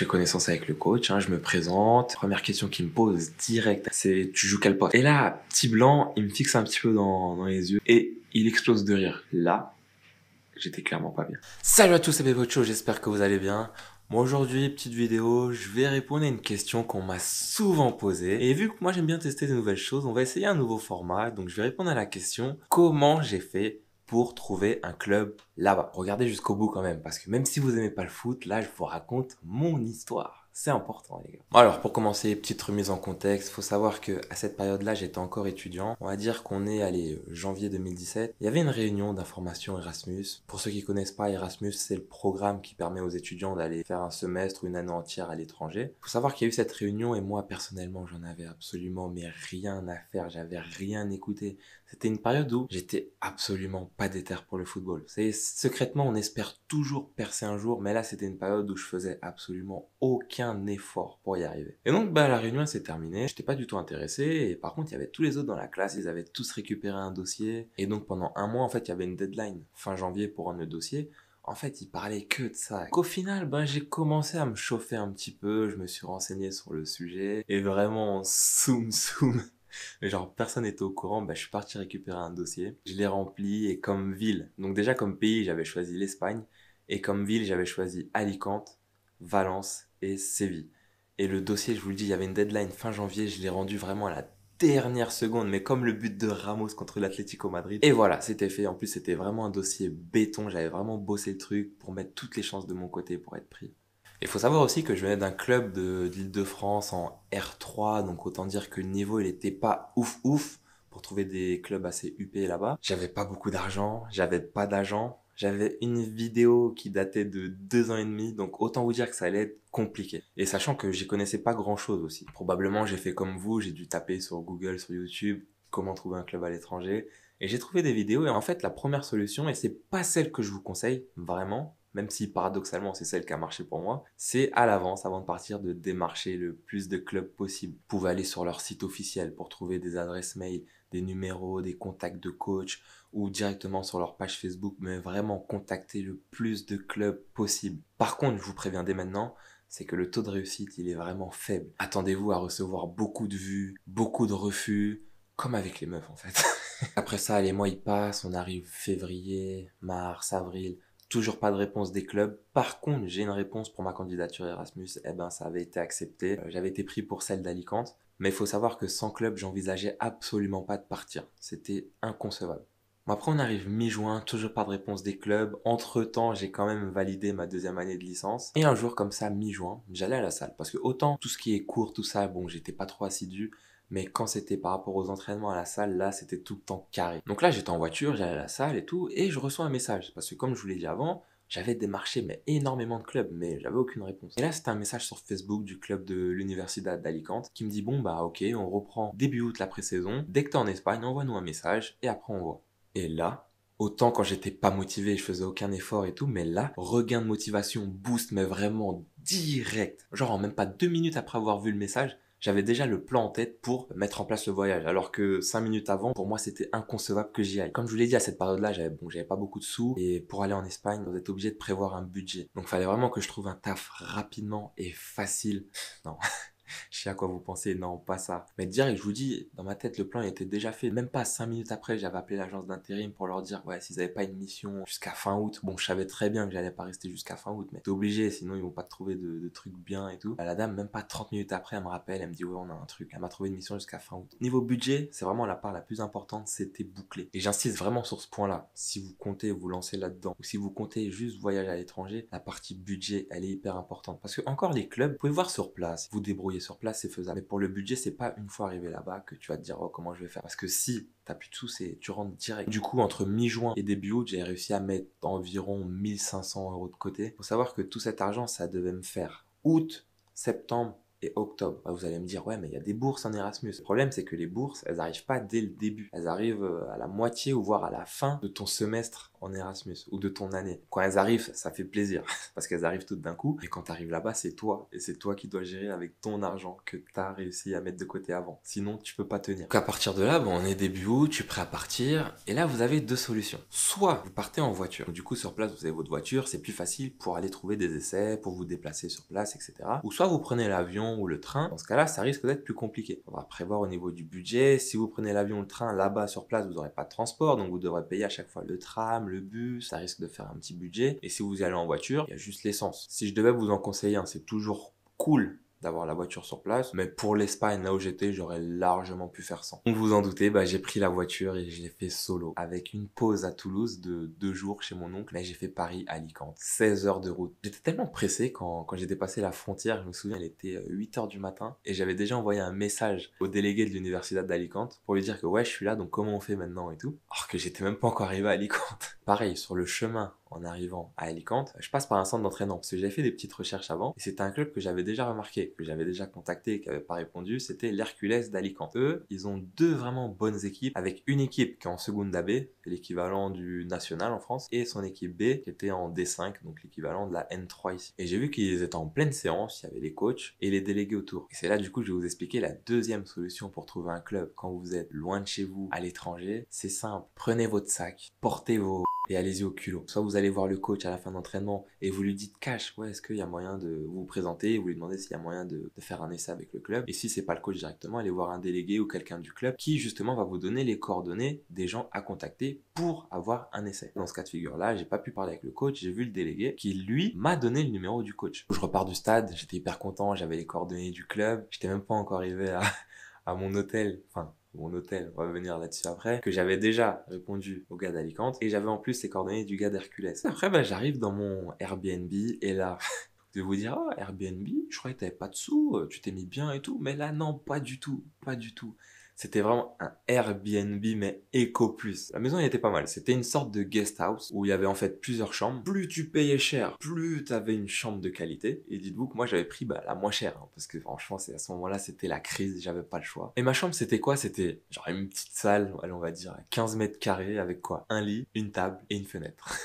fais connaissance avec le coach, je me présente. Première question qu'il me pose direct, c'est tu joues quel poste? Et là, petit blanc, il me fixe un petit peu dans les yeux et il explose de rire. Là, j'étais clairement pas bien. Salut à tous, c'est Bebocho, j'espère que vous allez bien. Moi aujourd'hui, petite vidéo, je vais répondre à une question qu'on m'a souvent posée. Et vu que moi j'aime bien tester de nouvelles choses, on va essayer un nouveau format. Donc je vais répondre à la question, comment j'ai fait pour trouver un club là-bas? Regardez jusqu'au bout quand même, parce que même si vous aimez pas le foot, là je vous raconte mon histoire. C'est important les gars. Bon, alors pour commencer, petite remise en contexte, faut savoir que à cette période-là, j'étais encore étudiant. On va dire qu'on est allé janvier 2017. Il y avait une réunion d'information Erasmus. Pour ceux qui connaissent pas, Erasmus, c'est le programme qui permet aux étudiants d'aller faire un semestre ou une année entière à l'étranger. Faut savoir qu'il y a eu cette réunion et moi personnellement, j'en avais absolument mais rien à faire, j'avais rien écouté. C'était une période où j'étais absolument pas déter pour le football. Vous savez, secrètement, on espère toujours percer un jour, mais là, c'était une période où je faisais absolument aucun effort pour y arriver. Et donc, la réunion s'est terminée. J'étais pas du tout intéressé. Et par contre, il y avait tous les autres dans la classe. Ils avaient tous récupéré un dossier. Et donc, pendant un mois, en fait, il y avait une deadline fin janvier pour rendre le dossier. En fait, ils parlaient que de ça. Qu'au final, j'ai commencé à me chauffer un petit peu. Je me suis renseigné sur le sujet. Et vraiment, soum. Mais genre, personne n'était au courant, je suis parti récupérer un dossier. Je l'ai rempli et comme ville, donc déjà comme pays, j'avais choisi l'Espagne. Et comme ville, j'avais choisi Alicante, Valence et Séville. Et le dossier, je vous le dis, il y avait une deadline fin janvier, je l'ai rendu vraiment à la dernière seconde, mais comme le but de Ramos contre l'Atlético Madrid. Et voilà, c'était fait. En plus, c'était vraiment un dossier béton. J'avais vraiment bossé le truc pour mettre toutes les chances de mon côté pour être pris. Il faut savoir aussi que je venais d'un club d'Île-de-France en R3, donc autant dire que le niveau il était pas ouf pour trouver des clubs assez huppés là-bas. J'avais pas beaucoup d'argent, j'avais pas d'agent, j'avais une vidéo qui datait de 2 ans et demi, donc autant vous dire que ça allait être compliqué. Et sachant que j'y connaissais pas grand-chose aussi. Probablement j'ai fait comme vous, j'ai dû taper sur Google, sur YouTube, comment trouver un club à l'étranger. Et j'ai trouvé des vidéos et en fait la première solution, et c'est pas celle que je vous conseille, vraiment, même si paradoxalement c'est celle qui a marché pour moi, c'est à l'avance, avant de partir, de démarcher le plus de clubs possible. Vous pouvez aller sur leur site officiel pour trouver des adresses mail, des numéros, des contacts de coach ou directement sur leur page Facebook, mais vraiment contacter le plus de clubs possible. Par contre, je vous préviens dès maintenant, c'est que le taux de réussite, il est vraiment faible. Attendez-vous à recevoir beaucoup de vues, beaucoup de refus, comme avec les meufs en fait. Après ça, les mois ils passent, on arrive février, mars, avril, toujours pas de réponse des clubs. Par contre, j'ai une réponse pour ma candidature Erasmus. Ça avait été accepté. J'avais été pris pour celle d'Alicante. Mais il faut savoir que sans club, j'envisageais absolument pas de partir. C'était inconcevable. Bon, après, on arrive mi-juin, toujours pas de réponse des clubs. Entre-temps, j'ai quand même validé ma 2e année de licence. Et un jour, comme ça, mi-juin, j'allais à la salle. Parce que autant tout ce qui est cours, tout ça, j'étais pas trop assidu. Mais quand c'était par rapport aux entraînements à la salle, là, c'était tout le temps carré. Donc là, j'étais en voiture, j'allais à la salle et tout, et je reçois un message. Parce que comme je vous l'ai dit avant, j'avais démarché énormément de clubs, mais j'avais aucune réponse. Et là, c'était un message sur Facebook du club de l'Universidad d'Alicante qui me dit, ok, on reprend début août la pré-saison. Dès que t'es en Espagne, envoie-nous un message et après on voit. Et là, autant quand j'étais pas motivé, je faisais aucun effort et tout, mais là, regain de motivation, boost, mais vraiment direct. Genre en même pas 2 minutes après avoir vu le message, j'avais déjà le plan en tête pour mettre en place le voyage. Alors que 5 minutes avant, pour moi, c'était inconcevable que j'y aille. Comme je vous l'ai dit, à cette période-là, j'avais pas beaucoup de sous. Et pour aller en Espagne, vous êtes obligé de prévoir un budget. Donc, il fallait vraiment que je trouve un taf rapidement et facile. Non. Je sais à quoi vous pensez, non, pas ça. Mais direct, je vous dis, dans ma tête, le plan était déjà fait. Même pas 5 minutes après, j'avais appelé l'agence d'intérim pour leur dire, ouais, s'ils avaient pas une mission jusqu'à fin août. Bon, je savais très bien que j'allais pas rester jusqu'à fin août, mais t'es obligé, sinon ils vont pas te trouver de trucs bien et tout. La dame, même pas 30 minutes après, elle me rappelle, elle me dit, ouais, on a un truc. Elle m'a trouvé une mission jusqu'à fin août. Niveau budget, c'est vraiment la part la plus importante, c'était bouclé. Et j'insiste vraiment sur ce point-là. Si vous comptez vous lancer là-dedans, ou si vous comptez juste voyager à l'étranger, la partie budget, elle est hyper importante. Parce que encore les clubs, vous pouvez voir sur place, vous débrouiller sur place, c'est faisable. Mais pour le budget, c'est pas une fois arrivé là-bas que tu vas te dire, oh, comment je vais faire. Parce que si t'as plus de sous, tu rentres direct. Du coup, entre mi-juin et début août, j'ai réussi à mettre environ 1500 € de côté. Faut savoir que tout cet argent, ça devait me faire août, septembre et octobre. Vous allez me dire, ouais, mais il y a des bourses en Erasmus. Le problème, c'est que les bourses, elles arrivent pas dès le début. Elles arrivent à la moitié ou voire à la fin de ton semestre en Erasmus ou de ton année. Quand elles arrivent, ça fait plaisir parce qu'elles arrivent toutes d'un coup. Et quand tu arrives là-bas, c'est toi. Et c'est toi qui dois gérer avec ton argent que tu as réussi à mettre de côté avant. Sinon, tu peux pas tenir. Donc à partir de là, bon, on est début août, tu es prêt à partir. Et là, vous avez deux solutions. Soit vous partez en voiture. Du coup, sur place, vous avez votre voiture. C'est plus facile pour aller trouver des essais, pour vous déplacer sur place, etc. Ou soit vous prenez l'avion ou le train. Dans ce cas-là, ça risque d'être plus compliqué. On va prévoir au niveau du budget. Si vous prenez l'avion ou le train, là-bas sur place, vous n'aurez pas de transport. Donc vous devrez payer à chaque fois le tram, le bus. Ça risque de faire un petit budget. Et si vous y allez en voiture, il y a juste l'essence. Si je devais vous en conseiller un, c'est toujours cool d'avoir la voiture sur place, mais pour l'Espagne, là où j'étais, j'aurais largement pu faire sans. Donc vous en doutez, j'ai pris la voiture et je l'ai fait solo, avec une pause à Toulouse de 2 jours chez mon oncle, mais j'ai fait Paris-Alicante, 16 heures de route. J'étais tellement pressé quand j'ai dépassé la frontière, je me souviens, il était 8 heures du matin, et j'avais déjà envoyé un message au délégué de l'Universidad d'Alicante pour lui dire que ouais, je suis là, donc comment on fait maintenant et tout, alors que j'étais même pas encore arrivé à Alicante. Pareil, sur le chemin, en arrivant à Alicante, je passe par un centre d'entraînement parce que j'avais fait des petites recherches avant et c'était un club que j'avais déjà remarqué, que j'avais déjà contacté et qui n'avait pas répondu, c'était l'Hercules d'Alicante. Eux, ils ont deux vraiment bonnes équipes avec une équipe qui est en Segunda B, l'équivalent du national en France, et son équipe B qui était en D5, donc l'équivalent de la N3 ici. Et j'ai vu qu'ils étaient en pleine séance, il y avait les coachs et les délégués autour. Et c'est là du coup que je vais vous expliquer la deuxième solution pour trouver un club quand vous êtes loin de chez vous, à l'étranger. C'est simple, prenez votre sac, portez vos et allez-y au culot. Soit vous allez voir le coach à la fin d'entraînement et vous lui dites cash, ouais, est-ce qu'il y a moyen de vous présenter, vous lui demandez s'il y a moyen de faire un essai avec le club. Et si c'est pas le coach directement, allez voir un délégué ou quelqu'un du club qui justement va vous donner les coordonnées des gens à contacter pour avoir un essai. Dans ce cas de figure-là, j'ai pas pu parler avec le coach, j'ai vu le délégué qui lui m'a donné le numéro du coach. Je repars du stade, j'étais hyper content, j'avais les coordonnées du club, j'étais même pas encore arrivé à mon hôtel, on va venir là-dessus après, que j'avais déjà répondu au gars d'Alicante et j'avais en plus les coordonnées du gars d'Hercules. Après, j'arrive dans mon Airbnb et là, je vais vous dire, oh, Airbnb, je croyais que t'avais pas de sous, tu t'es mis bien et tout, mais là, non, pas du tout, pas du tout. C'était vraiment un Airbnb, mais Eco Plus. La maison, elle était pas mal. C'était une sorte de guest house où il y avait en fait plusieurs chambres. Plus tu payais cher, plus tu avais une chambre de qualité. Et dites-vous que moi, j'avais pris la moins chère. Hein, parce que franchement, à ce moment-là, c'était la crise. J'avais pas le choix. Et ma chambre, c'était quoi? C'était genre une petite salle, allez, on va dire 15 mètres carrés avec quoi? Un lit, une table et une fenêtre.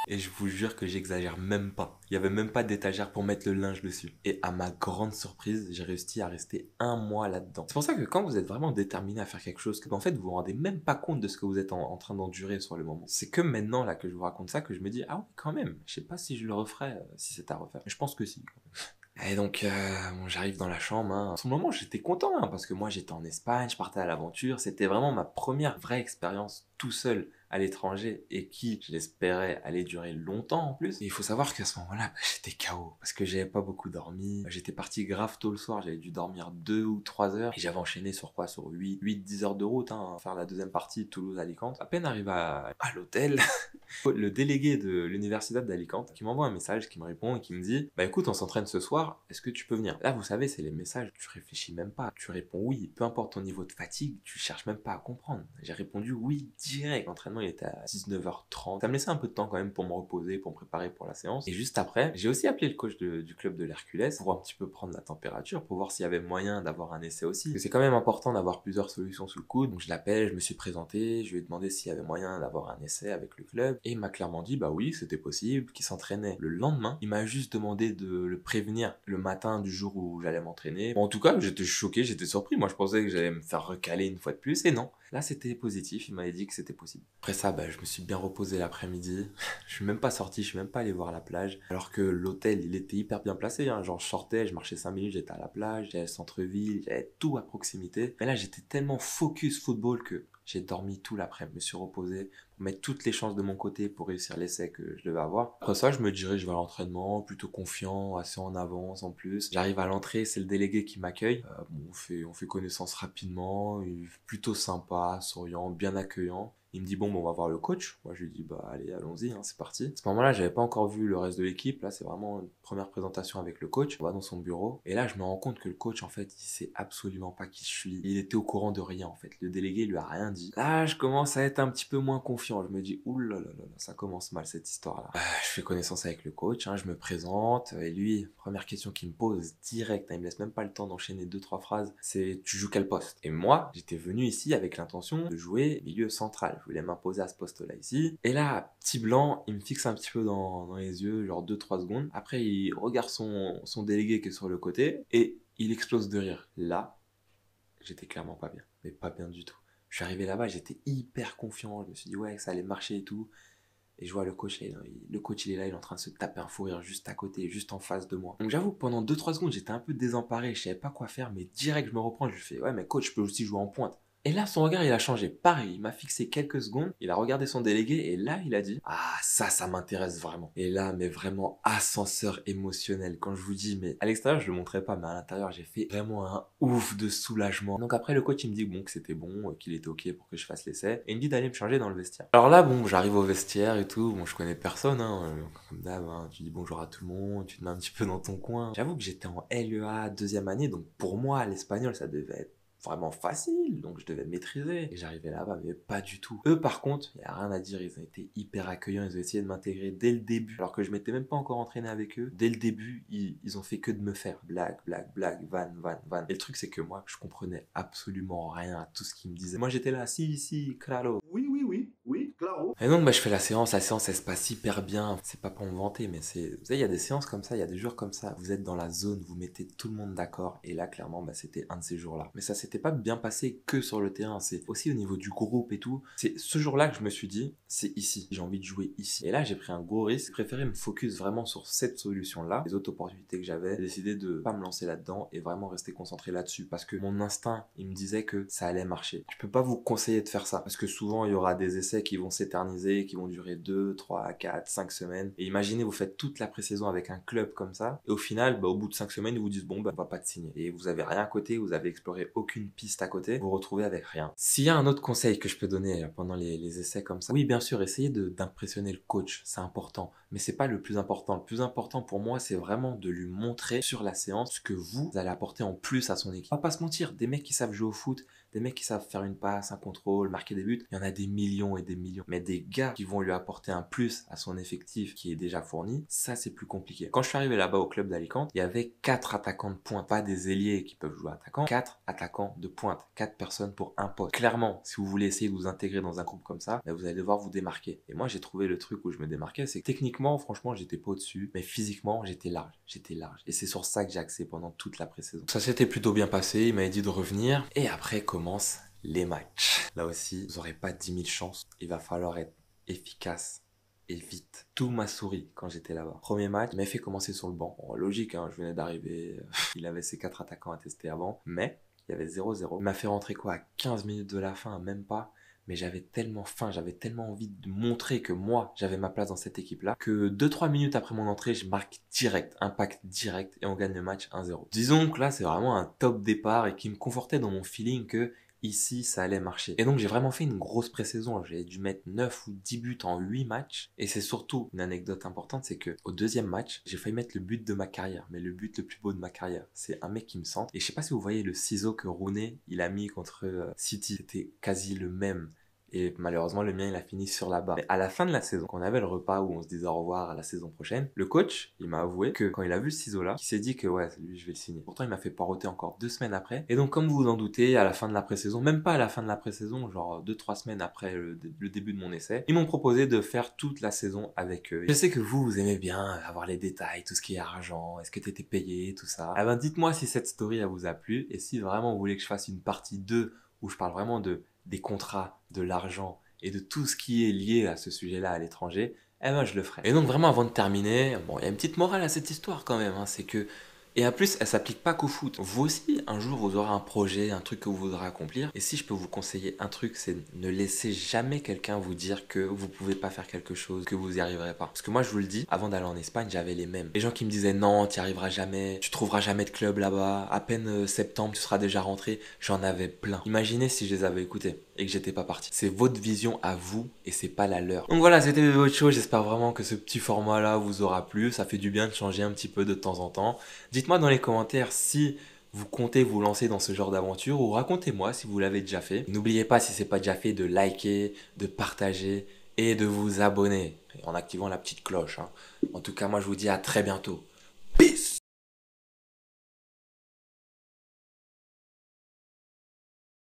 Et je vous jure que j'exagère même pas. Il y avait même pas d'étagère pour mettre le linge dessus. Et à ma grande surprise, j'ai réussi à rester un mois là-dedans. C'est pour ça que quand vous êtes vraiment déterminé à faire quelque chose, que en fait vous vous rendez même pas compte de ce que vous êtes en train d'endurer sur le moment. C'est que maintenant là que je vous raconte ça que je me dis ah oui quand même. Je sais pas si je le referais si c'était à refaire. Mais je pense que si. Et donc, bon, j'arrive dans la chambre. Hein. À ce moment, j'étais content hein, parce que moi, j'étais en Espagne, je partais à l'aventure. C'était vraiment ma première vraie expérience tout seul à l'étranger et qui, je l'espérais, allait durer longtemps en plus. Et il faut savoir qu'à ce moment-là, j'étais KO parce que j'avais pas beaucoup dormi. J'étais parti grave tôt le soir, j'avais dû dormir 2 ou 3 heures et j'avais enchaîné sur quoi? Sur 8-10 heures de route, hein, faire la deuxième partie de Toulouse-Alicante. À peine arrivé à l'hôtel, le délégué de l'Universidad d'Alicante qui m'envoie un message, qui me répond et qui me dit bah écoute, on s'entraîne ce soir, est-ce que tu peux venir? Là, vous savez, c'est les messages, tu réfléchis même pas, tu réponds oui, peu importe ton niveau de fatigue, tu cherches même pas à comprendre. J'ai répondu oui direct. L'entraînement il était à 19h30. Ça me laissait un peu de temps quand même pour me reposer, pour me préparer pour la séance. Et juste après, j'ai aussi appelé le coach du club de l'Hercules pour un petit peu prendre la température, pour voir s'il y avait moyen d'avoir un essai aussi. C'est quand même important d'avoir plusieurs solutions sous le coude. Donc je l'appelle, je me suis présenté, je lui ai demandé s'il y avait moyen d'avoir un essai avec le club. Et il m'a clairement dit bah oui, c'était possible, qu'il s'entraînait le lendemain. Il m'a juste demandé de le prévenir le matin du jour où j'allais m'entraîner. Bon, en tout cas, j'étais choqué, j'étais surpris. Moi, je pensais que j'allais me faire recaler une fois de plus. Et non, là, c'était positif. Il m'avait dit que c'était possible. Après ça, je me suis bien reposé l'après-midi. Je suis même pas sorti, je suis même pas allé voir la plage. Alors que l'hôtel, il était hyper bien placé. Hein. Genre, je sortais, je marchais 5 minutes, j'étais à la plage, j'avais le centre-ville, j'avais tout à proximité. Mais là, j'étais tellement focus football que j'ai dormi tout l'après-midi. Je me suis reposé pour mettre toutes les chances de mon côté pour réussir l'essai que je devais avoir. Après ça, je me dirige vers l'entraînement, plutôt confiant, assez en avance en plus. J'arrive à l'entrée, c'est le délégué qui m'accueille. Bon, on fait connaissance rapidement, il est plutôt sympa, souriant, bien accueillant. Il me dit bon, on va voir le coach. Moi je lui dis bah allez allons-y, hein, c'est parti. À ce moment-là, j'avais pas encore vu le reste de l'équipe. Là, c'est vraiment une première présentation avec le coach. On va dans son bureau et là je me rends compte que le coach en fait, il sait absolument pas qui je suis. Il était au courant de rien en fait. Le délégué lui a rien dit. Là, je commence à être un petit peu moins confiant. Je me dis oulala, ça commence mal cette histoire-là. Je fais connaissance avec le coach, hein, je me présente et lui, première question qu'il me pose direct, hein, il me laisse même pas le temps d'enchaîner 2-3 phrases, c'est tu joues quel poste? Et moi, j'étais venu ici avec l'intention de jouer milieu central. je voulais m'imposer à ce poste-là ici. Et là, petit blanc, il me fixe un petit peu dans les yeux, genre 2-3 secondes. Après, il regarde son délégué qui est sur le côté et il explose de rire. Là, j'étais clairement pas bien, mais pas bien du tout. Je suis arrivé là-bas, j'étais hyper confiant, je me suis dit ouais, ça allait marcher et tout. Et je vois le coach, le coach il est là, il est en train de se taper un fou rire juste à côté, juste en face de moi. Donc j'avoue que pendant 2-3 secondes, j'étais un peu désemparé, je savais pas quoi faire, mais direct je me reprends, je lui fais ouais mais coach, je peux aussi jouer en pointe. Et là, son regard, il a changé. Pareil, il m'a fixé quelques secondes, il a regardé son délégué et là, il a dit « Ah, ça m'intéresse vraiment. » Et là, mais vraiment ascenseur émotionnel. Quand je vous dis, mais à l'extérieur, je le montrais pas, mais à l'intérieur, j'ai fait vraiment un ouf de soulagement. Donc après, le coach, il me dit bon, que c'était bon, qu'il était OK pour que je fasse l'essai. Et il me dit d'aller me changer dans le vestiaire. Alors là, bon, j'arrive au vestiaire et tout. Bon, je connais personne, hein. Comme d'hab, hein. Tu dis bonjour à tout le monde, tu te mets un petit peu dans ton coin. J'avoue que j'étais en LEA, deuxième année, donc pour moi, l'espagnol, ça devait être vraiment facile, donc je devais maîtriser. Et j'arrivais là-bas, mais pas du tout. Eux, par contre, il n'y a rien à dire, ils ont été hyper accueillants, ils ont essayé de m'intégrer dès le début, alors que je m'étais même pas encore entraîné avec eux. Dès le début, ils ont fait que de me faire blague, van. Et le truc, c'est que moi, je comprenais absolument rien à tout ce qu'ils me disaient. Moi, j'étais là, si, claro. Oui, claro. Et donc, bah, je fais la séance, elle se passe hyper bien. C'est pas pour me vanter, mais c'est, vous savez, il y a des séances comme ça, il y a des jours comme ça. Vous êtes dans la zone, vous mettez tout le monde d'accord. Et là, clairement, bah, c'était un de ces jours-là. Mais ça s'était pas bien passé que sur le terrain. C'est aussi au niveau du groupe et tout. C'est ce jour-là que je me suis dit, c'est ici. J'ai envie de jouer ici. Et là, j'ai pris un gros risque. J'ai préféré me focus vraiment sur cette solution-là. Les autres opportunités que j'avais, j'ai décidé de pas me lancer là-dedans et vraiment rester concentré là-dessus. Parce que mon instinct, il me disait que ça allait marcher. Je peux pas vous conseiller de faire ça. Parce que souvent, il y aura des essais qui vont s'éterniser, qui vont durer 2, 3, 4, 5 semaines. Et imaginez, vous faites toute la pré-saison avec un club comme ça. Et au final, bah, au bout de 5 semaines, ils vous disent, bon, bah, on va pas te signer. Et vous avez rien à côté, vous avez exploré aucune piste à côté. Vous vous retrouvez avec rien. S'il y a un autre conseil que je peux donner pendant les essais comme ça, oui, bien sûr, essayez d'impressionner le coach. C'est important. Mais c'est pas le plus important. Le plus important pour moi, c'est vraiment de lui montrer sur la séance ce que vous allez apporter en plus à son équipe. On va pas se mentir, des mecs qui savent jouer au foot, des mecs qui savent faire une passe, un contrôle, marquer des buts, il y en a des millions et des millions. Mais des gars qui vont lui apporter un plus à son effectif qui est déjà fourni, ça c'est plus compliqué. Quand je suis arrivé là-bas au club d'Alicante, il y avait 4 attaquants de pointe, pas des ailiers qui peuvent jouer attaquant, 4 attaquants de pointe, 4 personnes pour un poste. Clairement, si vous voulez essayer de vous intégrer dans un groupe comme ça, bah, vous allez devoir vous démarquer. Et moi j'ai trouvé le truc où je me démarquais, c'est que techniquement, franchement, j'étais pas au-dessus, mais physiquement, j'étais large. Et c'est sur ça que j'ai axé pendant toute la pré-saison. Ça s'était plutôt bien passé, il m'avait dit de revenir. Et après commencent les matchs. Là aussi, vous n'aurez pas 10 000 chances. Il va falloir être efficace et vite. Tout m'a souri quand j'étais là-bas. Premier match, il m'a fait commencer sur le banc. Bon, logique, hein, je venais d'arriver. Il avait ses 4 attaquants à tester avant. Mais il y avait 0-0. Il m'a fait rentrer quoi à 15 minutes de la fin, même pas. Mais j'avais tellement faim, j'avais tellement envie de montrer que moi, j'avais ma place dans cette équipe-là, que 2-3 minutes après mon entrée, je marque direct, impact direct, et on gagne le match 1-0. Disons que là, c'est vraiment un top départ et qui me confortait dans mon feeling que ici, ça allait marcher. Et donc, j'ai vraiment fait une grosse pré-saison. J'ai dû mettre 9 ou 10 buts en 8 matchs. Et c'est surtout une anecdote importante, c'est que au deuxième match, j'ai failli mettre le but de ma carrière, mais le but le plus beau de ma carrière. C'est un mec qui me centre. Et je sais pas si vous voyez le ciseau que Rooney, il a mis contre City. C'était quasi le même. Et malheureusement, le mien, il a fini sur la barre. Mais à la fin de la saison, quand on avait le repas où on se disait au revoir à la saison prochaine, le coach, il m'a avoué que quand il a vu ce ciseau-là, il s'est dit que ouais, lui, je vais le signer. Pourtant, il m'a fait poireauter encore 2 semaines après. Et donc, comme vous vous en doutez, à la fin de la pré-saison, même pas à la fin de la pré-saison, genre 2-3 semaines après le début de mon essai, ils m'ont proposé de faire toute la saison avec eux. Je sais que vous aimez bien avoir les détails, tout ce qui est argent, est-ce que t'étais payé, tout ça. Eh ben, dites-moi si cette story, elle vous a plu et si vraiment vous voulez que je fasse une partie 2 où je parle vraiment des contrats, de l'argent et de tout ce qui est lié à ce sujet-là à l'étranger, eh ben je le ferai. Et donc vraiment avant de terminer, bon, il y a une petite morale à cette histoire quand même, hein, c'est que et en plus, elle s'applique pas qu'au foot. Vous aussi, un jour, vous aurez un projet, un truc que vous voudrez accomplir. Et si je peux vous conseiller un truc, c'est ne laissez jamais quelqu'un vous dire que vous pouvez pas faire quelque chose, que vous y arriverez pas. Parce que moi, je vous le dis, avant d'aller en Espagne, j'avais les mêmes. Les gens qui me disaient non, tu y arriveras jamais, tu trouveras jamais de club là-bas, à peine septembre, tu seras déjà rentré. J'en avais plein. Imaginez si je les avais écoutés et que j'étais pas parti. C'est votre vision à vous et c'est pas la leur. Donc voilà, c'était votre show. J'espère vraiment que ce petit format-là vous aura plu. Ça fait du bien de changer un petit peu de temps en temps. Dites-moi dans les commentaires si vous comptez vous lancer dans ce genre d'aventure ou racontez-moi si vous l'avez déjà fait. N'oubliez pas, si c'est pas déjà fait, de liker, de partager et de vous abonner en activant la petite cloche, hein. En tout cas, moi je vous dis à très bientôt. Peace!